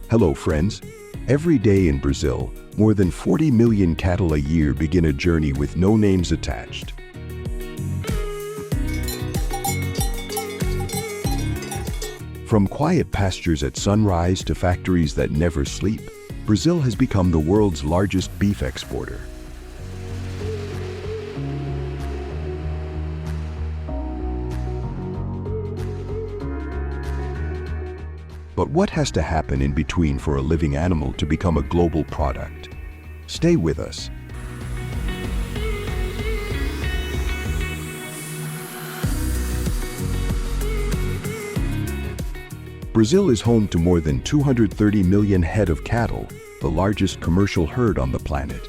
Hello, friends. Every day in Brazil, more than 40 million cattle a year begin a journey with no names attached. From quiet pastures at sunrise to factories that never sleep, Brazil has become the world's largest beef exporter. But what has to happen in between for a living animal to become a global product? Stay with us. Brazil is home to more than 230 million head of cattle, the largest commercial herd on the planet.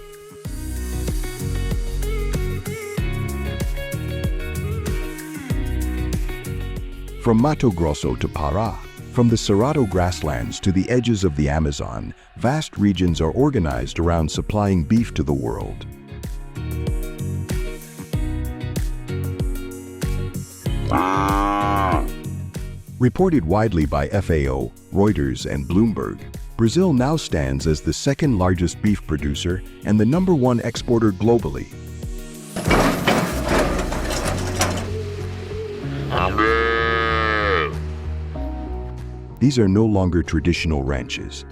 From Mato Grosso to Pará, from the Cerrado grasslands to the edges of the Amazon, vast regions are organized around supplying beef to the world. Reported widely by FAO, Reuters, and Bloomberg, Brazil now stands as the second largest beef producer and the #1 exporter globally. These are no longer traditional ranches.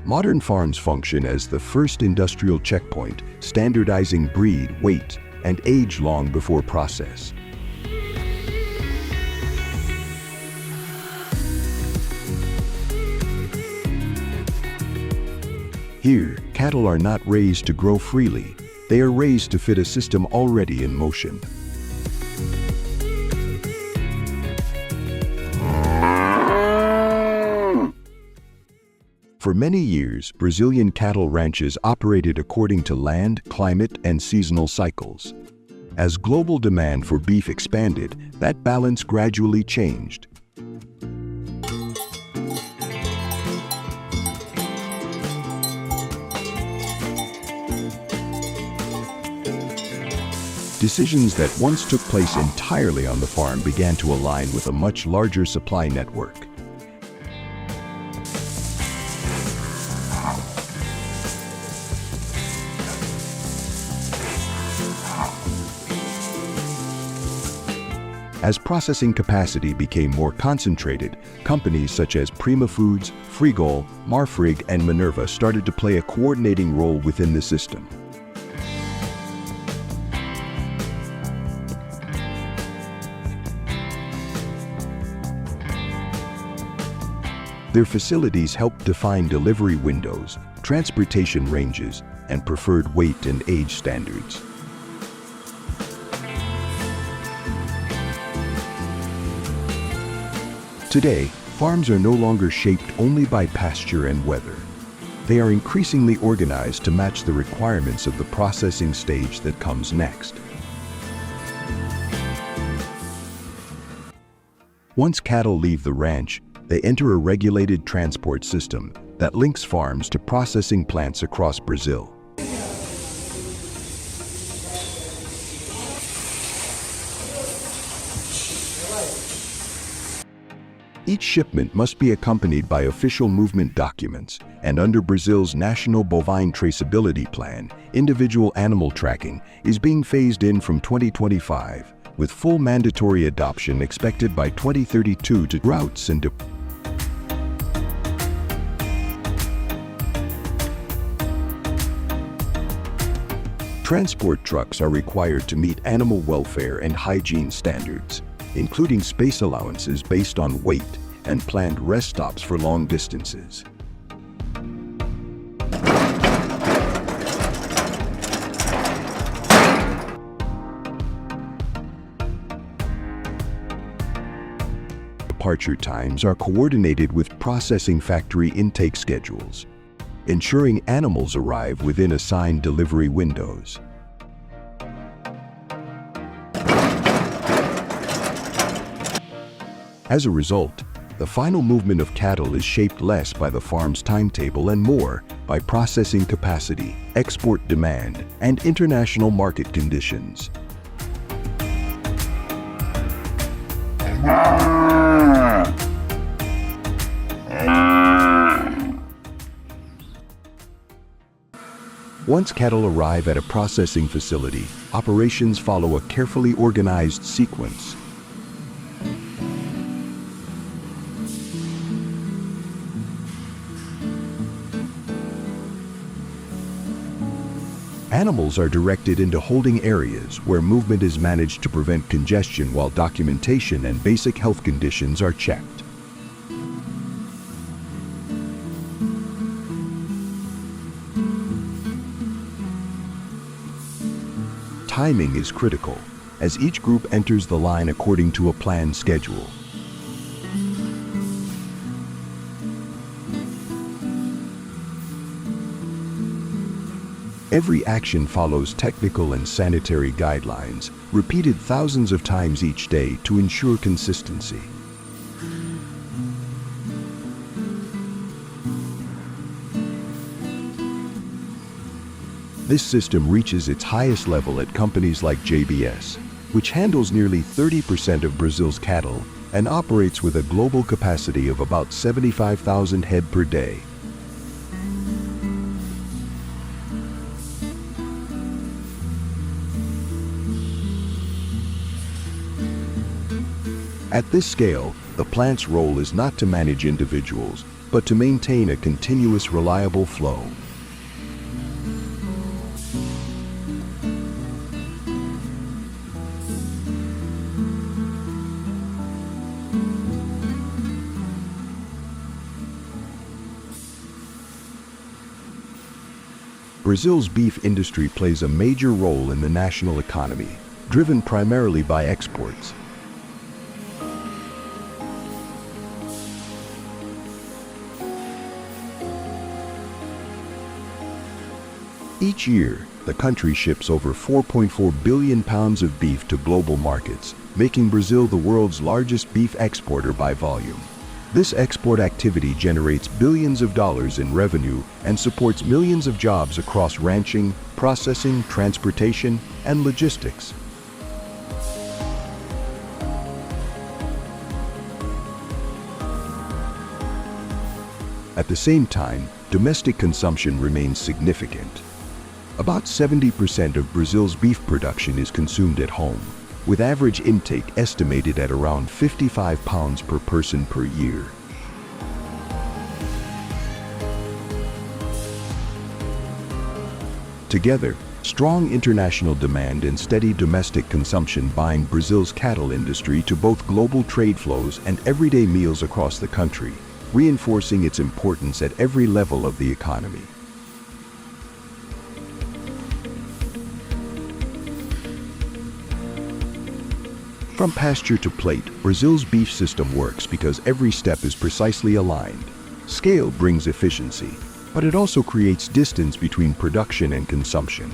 Modern farms function as the first industrial checkpoint, standardizing breed, weight, and age long before process. Here, cattle are not raised to grow freely. They are raised to fit a system already in motion. For many years, Brazilian cattle ranches operated according to land, climate, and seasonal cycles. As global demand for beef expanded, that balance gradually changed. Decisions that once took place entirely on the farm began to align with a much larger supply network. As processing capacity became more concentrated, companies such as Prima Foods, Frigol, Marfrig, and Minerva started to play a coordinating role within the system. Their facilities helped define delivery windows, transportation ranges, and preferred weight and age standards. Today, farms are no longer shaped only by pasture and weather. They are increasingly organized to match the requirements of the processing stage that comes next. Once cattle leave the ranch, they enter a regulated transport system that links farms to processing plants across Brazil. Each shipment must be accompanied by official movement documents, and under Brazil's National Bovine Traceability Plan, individual animal tracking is being phased in from 2025, with full mandatory adoption expected by 2032 to routes and Transport trucks are required to meet animal welfare and hygiene standards, including space allowances based on weight and planned rest stops for long distances. Departure times are coordinated with processing factory intake schedules, ensuring animals arrive within assigned delivery windows. As a result, the final movement of cattle is shaped less by the farm's timetable and more by processing capacity, export demand, and international market conditions. Once cattle arrive at a processing facility, operations follow a carefully organized sequence. Animals are directed into holding areas where movement is managed to prevent congestion while documentation and basic health conditions are checked. Timing is critical, as each group enters the line according to a planned schedule. Every action follows technical and sanitary guidelines, repeated thousands of times each day to ensure consistency. This system reaches its highest level at companies like JBS, which handles nearly 30% of Brazil's cattle and operates with a global capacity of about 75,000 head per day. At this scale, the plant's role is not to manage individuals, but to maintain a continuous, reliable flow. Brazil's beef industry plays a major role in the national economy, driven primarily by exports. Each year, the country ships over 4.4 billion pounds of beef to global markets, making Brazil the world's largest beef exporter by volume. This export activity generates billions of dollars in revenue and supports millions of jobs across ranching, processing, transportation, and logistics. At the same time, domestic consumption remains significant. About 70% of Brazil's beef production is consumed at home, with average intake estimated at around 55 pounds per person per year. Together, strong international demand and steady domestic consumption bind Brazil's cattle industry to both global trade flows and everyday meals across the country, reinforcing its importance at every level of the economy. From pasture to plate, Brazil's beef system works because every step is precisely aligned. Scale brings efficiency, but it also creates distance between production and consumption.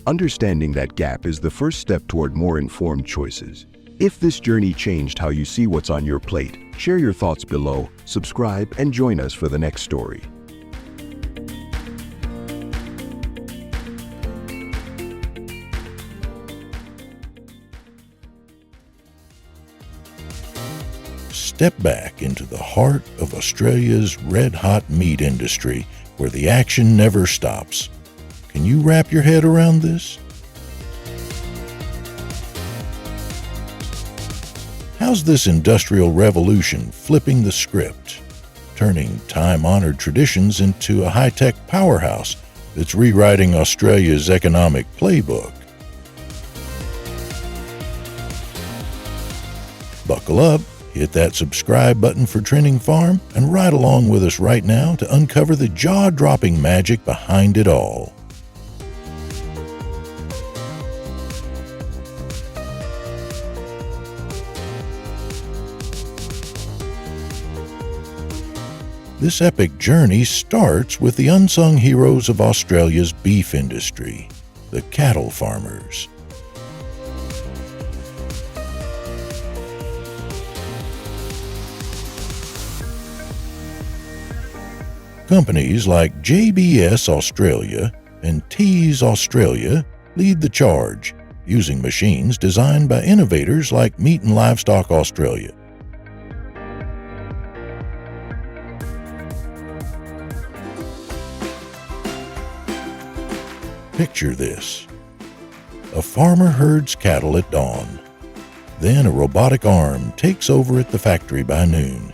Understanding that gap is the first step toward more informed choices. If this journey changed how you see what's on your plate, share your thoughts below, subscribe, and join us for the next story. Step back into the heart of Australia's red-hot meat industry, where the action never stops. Can you wrap your head around this? How's this industrial revolution flipping the script, turning time-honored traditions into a high-tech powerhouse that's rewriting Australia's economic playbook? Buckle up. Hit that subscribe button for Trending Farm and ride along with us right now to uncover the jaw-dropping magic behind it all. This epic journey starts with the unsung heroes of Australia's beef industry, the cattle farmers. Companies like JBS Australia and Tees Australia lead the charge, using machines designed by innovators like Meat and Livestock Australia. Picture this. A farmer herds cattle at dawn. Then a robotic arm takes over at the factory by noon.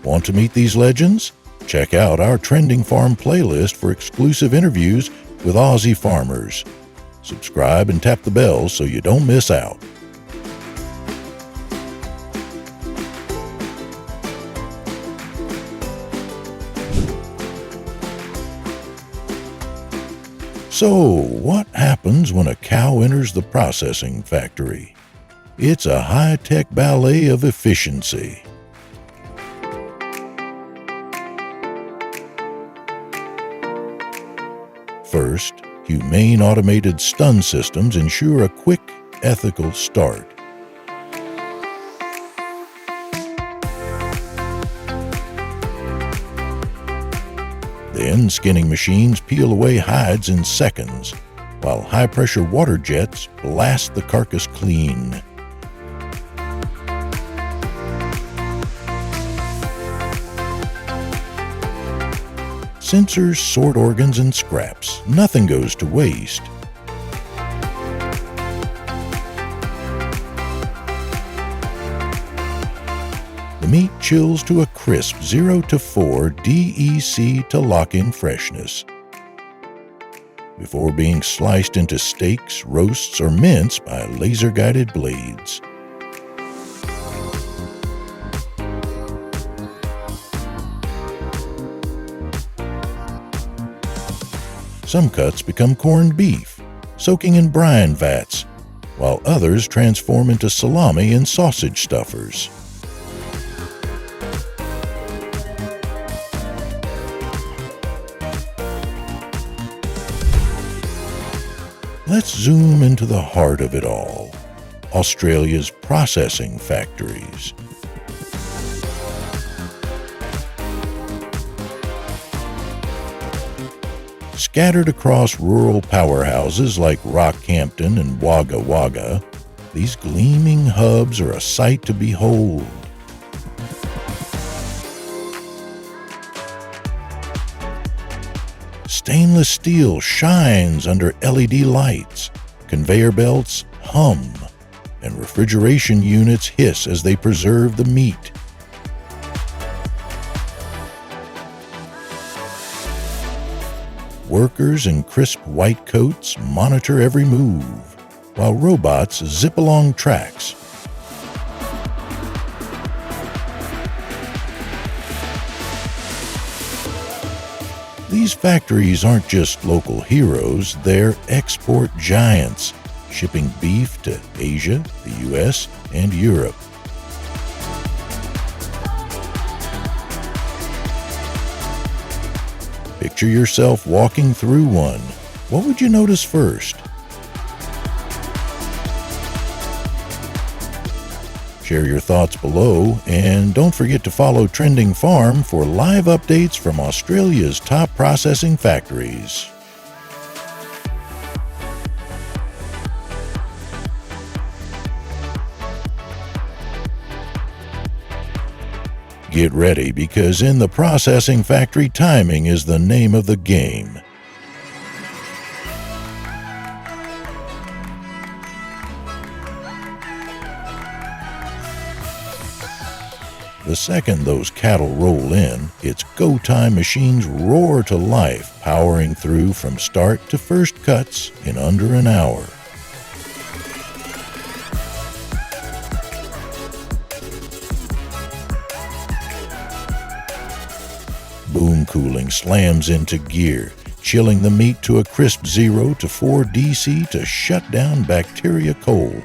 Want to meet these legends? Check out our Trending Farm playlist for exclusive interviews with Aussie farmers. Subscribe and tap the bell so you don't miss out. So, what happens when a cow enters the processing factory? It's a high-tech ballet of efficiency. First, humane automated stun systems ensure a quick, ethical start. Then, skinning machines peel away hides in seconds, while high-pressure water jets blast the carcass clean. Sensors sort organs and scraps. Nothing goes to waste. The meat chills to a crisp 0 to 4 DEC to lock in freshness. Before being sliced into steaks, roasts, or mince by laser-guided blades. Some cuts become corned beef, soaking in brine vats, while others transform into salami and sausage stuffers. Let's zoom into the heart of it all, Australia's processing factories. Scattered across rural powerhouses like Rockhampton and Wagga Wagga, these gleaming hubs are a sight to behold. Stainless steel shines under LED lights, conveyor belts hum, and refrigeration units hiss as they preserve the meat. Workers in crisp white coats monitor every move, while robots zip along tracks. These factories aren't just local heroes, they're export giants, shipping beef to Asia, the US, and Europe. Picture yourself walking through one. What would you notice first? Share your thoughts below, and don't forget to follow Trending Farm for live updates from Australia's top processing factories. Get ready, because in the processing factory, timing is the name of the game. The second those cattle roll in, its go-time machines roar to life, powering through from start to first cuts in under an hour. Boom cooling slams into gear, chilling the meat to a crisp 0 to 4 DC to shut down bacteria cold.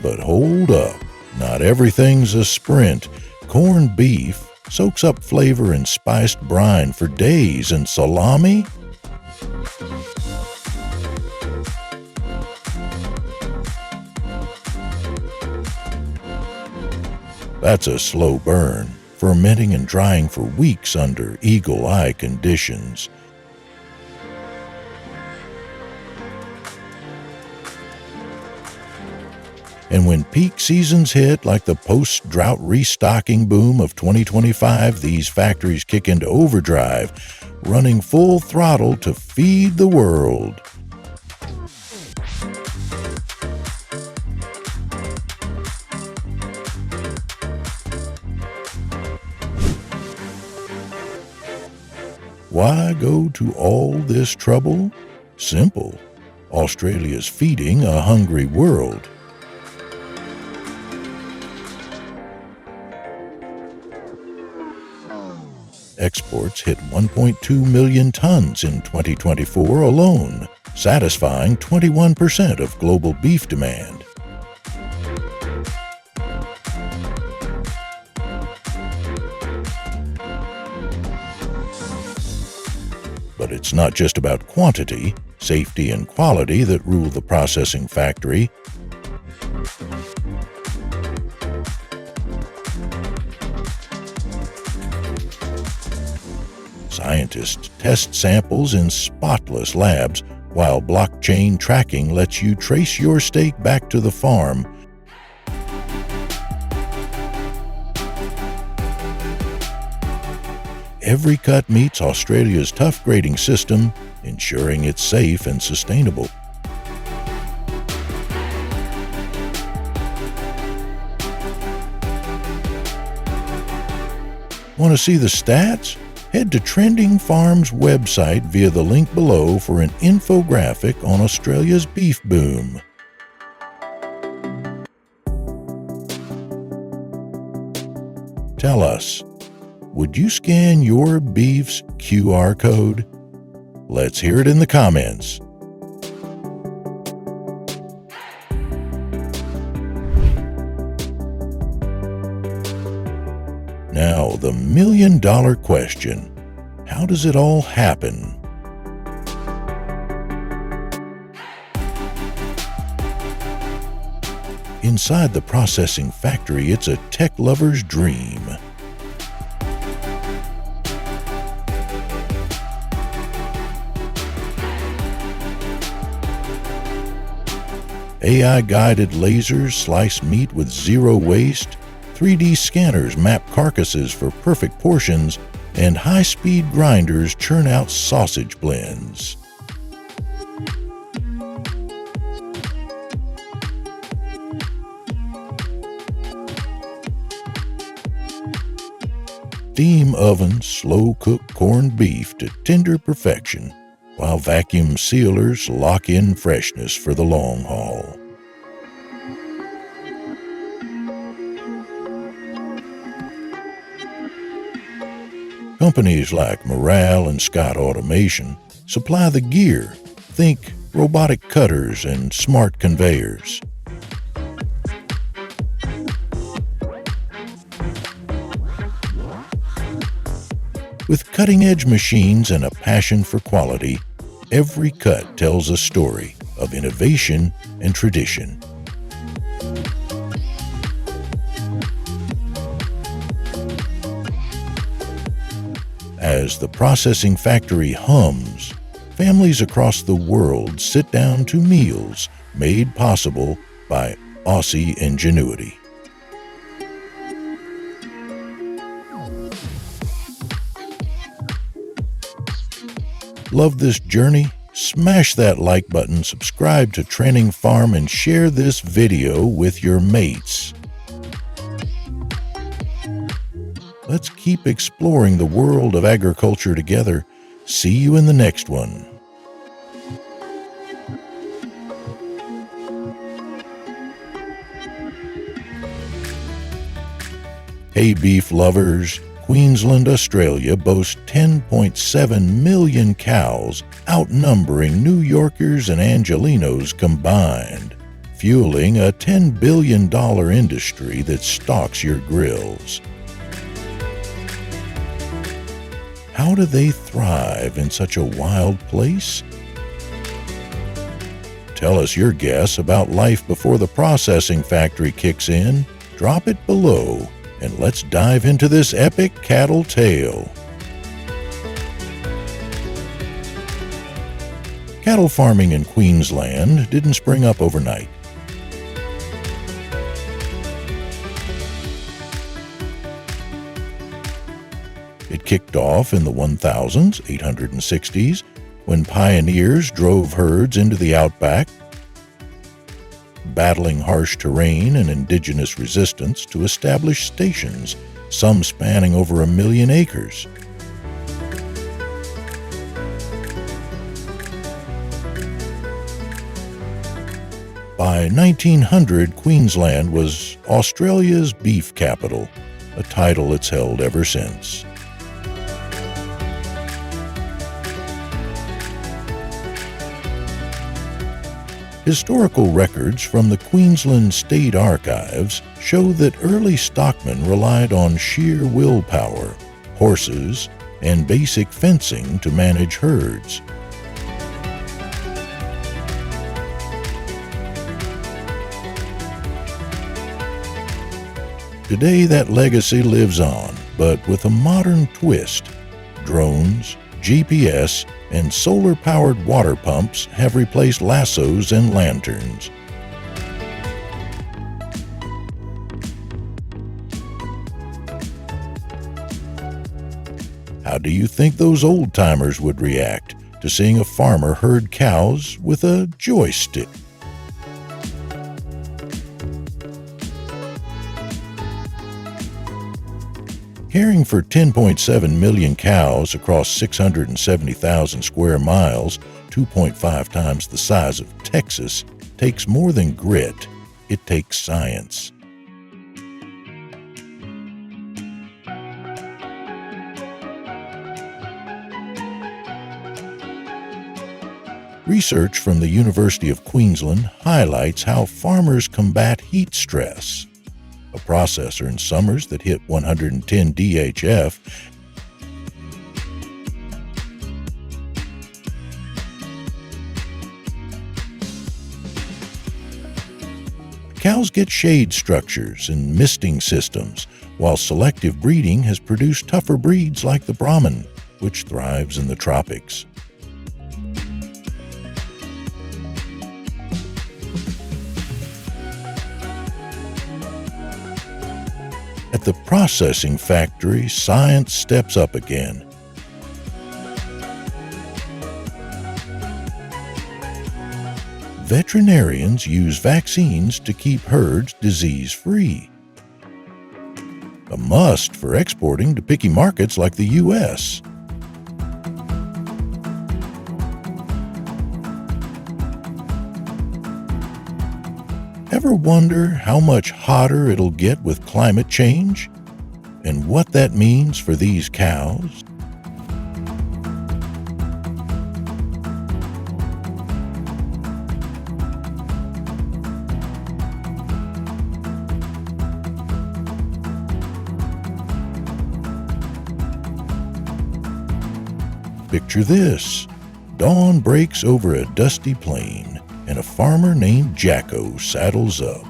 But hold up, not everything's a sprint. Corned beef soaks up flavor in spiced brine for days, and salami? That's a slow burn, fermenting and drying for weeks under eagle-eye conditions. And when peak seasons hit, like the post-drought restocking boom of 2025, these factories kick into overdrive, running full throttle to feed the world. Why go to all this trouble? Simple. Australia's feeding a hungry world. Exports hit 1.2 million tons in 2024 alone, satisfying 21% of global beef demand. But it's not just about quantity, safety, and quality that rule the processing factory. Scientists test samples in spotless labs, while blockchain tracking lets you trace your steak back to the farm. Every cut meets Australia's tough grading system, ensuring it's safe and sustainable. Want to see the stats? Head to Trending Farms website via the link below for an infographic on Australia's beef boom. Tell us, would you scan your beef's QR code? Let's hear it in the comments. Now, the million-dollar question. How does it all happen? Inside the processing factory, it's a tech lover's dream. AI-guided lasers slice meat with zero waste, 3D scanners map carcasses for perfect portions, and high-speed grinders churn out sausage blends. Steam ovens slow-cook corned beef to tender perfection, while vacuum sealers lock in freshness for the long haul. Companies like Morale and Scott Automation supply the gear. Think robotic cutters and smart conveyors. With cutting-edge machines and a passion for quality, every cut tells a story of innovation and tradition. As the processing factory hums, families across the world sit down to meals made possible by Aussie ingenuity. Love this journey? Smash that like button, subscribe to Trending Farm, and share this video with your mates. Let's keep exploring the world of agriculture together. See you in the next one. Hey beef lovers, Queensland, Australia boasts 10.7 million cows, outnumbering New Yorkers and Angelenos combined, fueling a $10 billion industry that stocks your grills. How do they thrive in such a wild place? Tell us your guess about life before the processing factory kicks in. Drop it below, and let's dive into this epic cattle tale. Cattle farming in Queensland didn't spring up overnight. kicked off in the 1000s, 860s, when pioneers drove herds into the outback, battling harsh terrain and indigenous resistance to establish stations, some spanning over 1 million acres. By 1900, Queensland was Australia's beef capital, a title it's held ever since. Historical records from the Queensland State Archives show that early stockmen relied on sheer willpower, horses, and basic fencing to manage herds. Today, that legacy lives on, but with a modern twist. Drones, GPS, and solar-powered water pumps have replaced lassos and lanterns. How do you think those old-timers would react to seeing a farmer herd cows with a joystick? Caring for 10.7 million cows across 670,000 square miles, 2.5 times the size of Texas, takes more than grit. It takes science. Research from the University of Queensland highlights how farmers combat heat stress, a processor in summers that hit 110 DHF, cows get shade structures and misting systems, while selective breeding has produced tougher breeds like the Brahman, which thrives in the tropics. At the processing factory, science steps up again. Veterinarians use vaccines to keep herds disease-free. A must for exporting to picky markets like the U.S. Ever wonder how much hotter it'll get with climate change? And what that means for these cows? Picture this. Dawn breaks over a dusty plain, and a farmer named Jacko saddles up.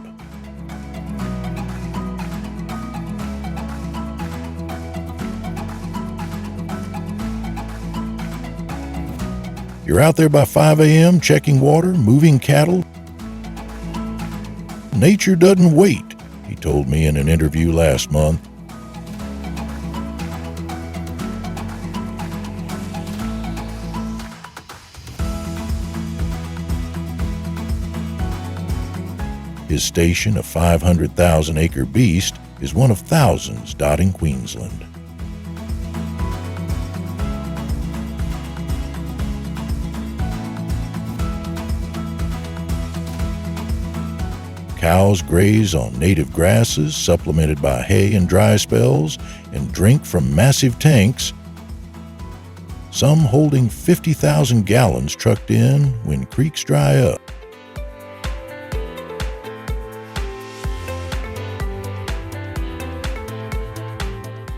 You're out there by 5 a.m. checking water, moving cattle. Nature doesn't wait, he told me in an interview last month. His station, a 500,000-acre beast, is one of thousands dotting Queensland. Cows graze on native grasses, supplemented by hay and dry spells, and drink from massive tanks, some holding 50,000 gallons trucked in when creeks dry up.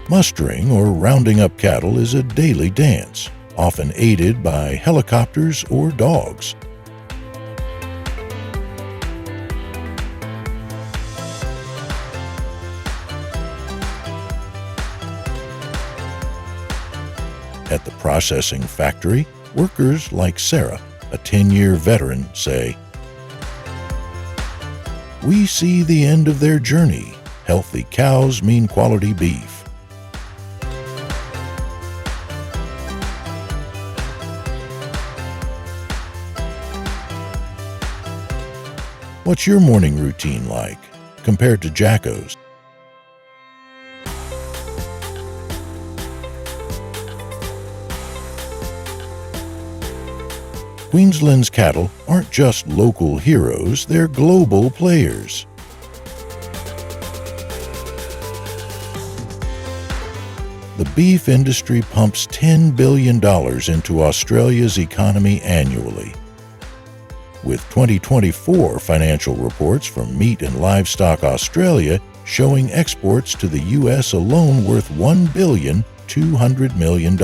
Mustering or rounding up cattle is a daily dance, often aided by helicopters or dogs. At the processing factory, workers like Sarah, a 10-year veteran, say, "We see the end of their journey. Healthy cows mean quality beef." What's your morning routine like compared to Jacko's? Queensland's cattle aren't just local heroes, they're global players. The beef industry pumps $10 billion into Australia's economy annually. With 2024 financial reports from Meat and Livestock Australia showing exports to the U.S. alone worth $1,200 million.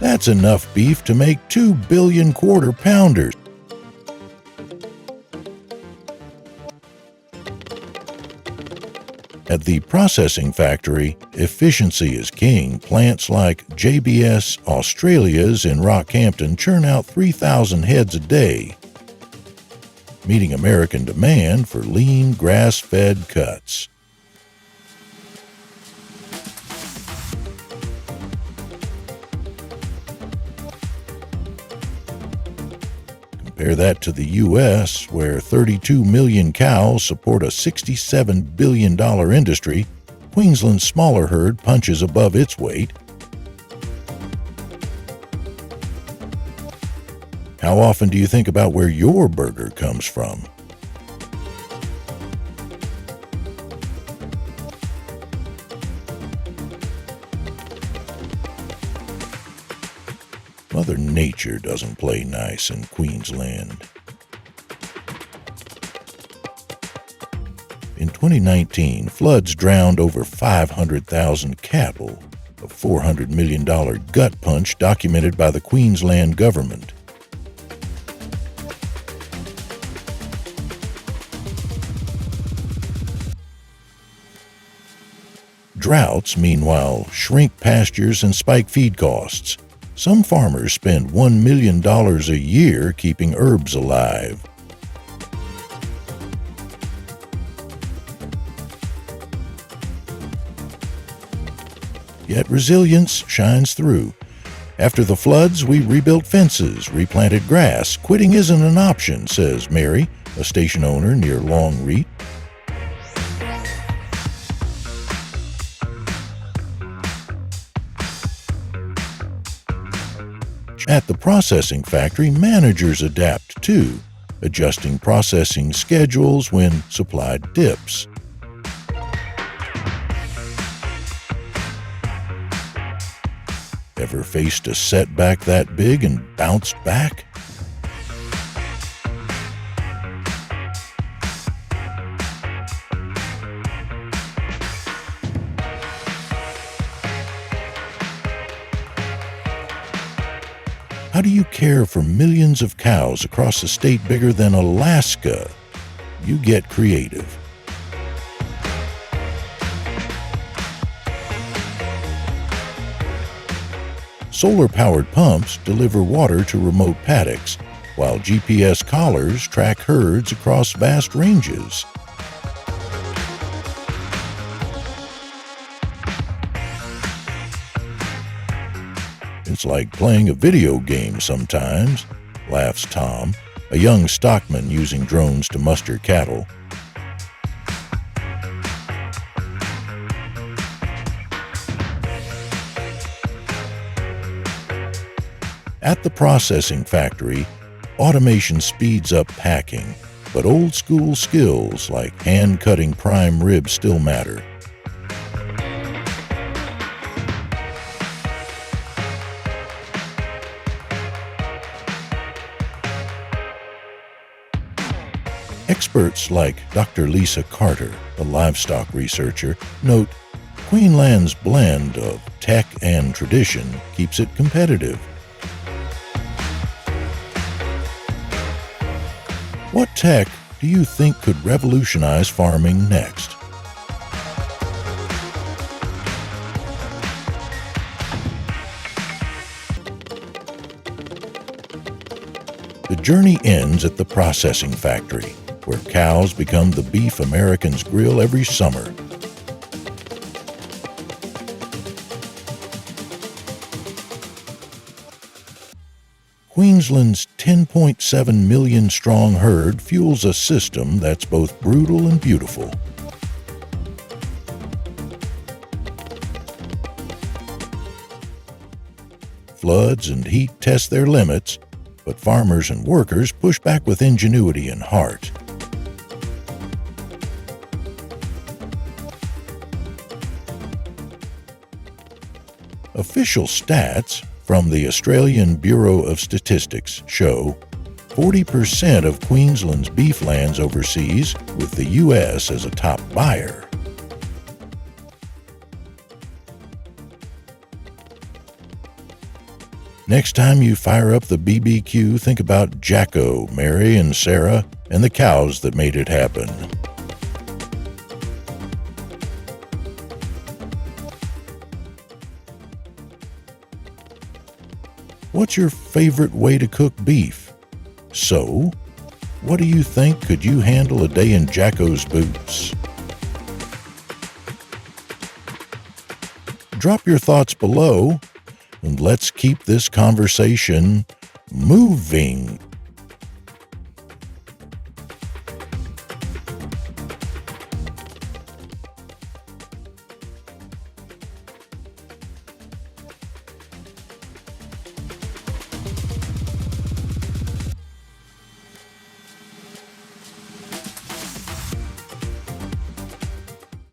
That's enough beef to make 2 billion quarter pounders. At the processing factory, efficiency is king. Plants like JBS Australia's in Rockhampton churn out 3,000 heads a day, meeting American demand for lean, grass-fed cuts. Compare that to the U.S., where 32 million cows support a $67 billion industry. Queensland's smaller herd punches above its weight. How often do you think about where your burger comes from? Mother Nature doesn't play nice in Queensland. In 2019, floods drowned over 500,000 cattle, a $400 million gut punch documented by the Queensland government. Droughts, meanwhile, shrink pastures and spike feed costs. Some farmers spend $1 million a year keeping herbs alive. Yet resilience shines through. After the floods, we rebuilt fences, replanted grass. Quitting isn't an option, says Mary, a station owner near Longreach. At the processing factory, managers adapt too, adjusting processing schedules when supply dips. Ever faced a setback that big and bounced back? How do you care for millions of cows across a state bigger than Alaska? You get creative. Solar-powered pumps deliver water to remote paddocks, while GPS collars track herds across vast ranges. It's like playing a video game sometimes, laughs Tom, a young stockman using drones to muster cattle. At the processing factory, automation speeds up packing, but old-school skills like hand-cutting prime rib still matter. Experts like Dr. Lisa Carter, a livestock researcher, note Queensland's blend of tech and tradition keeps it competitive. What tech do you think could revolutionize farming next? The journey ends at the processing factory, where cows become the beef Americans grill every summer. Queensland's 10.7 million strong herd fuels a system that's both brutal and beautiful. Floods and heat test their limits, but farmers and workers push back with ingenuity and heart. Official stats from the Australian Bureau of Statistics show 40% of Queensland's beef lands overseas, with the U.S. as a top buyer. Next time you fire up the BBQ, think about Jacko, Mary, and Sarah, and the cows that made it happen. What's your favorite way to cook beef? So, what do you think? Could you handle a day in Jacko's boots? Drop your thoughts below, and let's keep this conversation moving.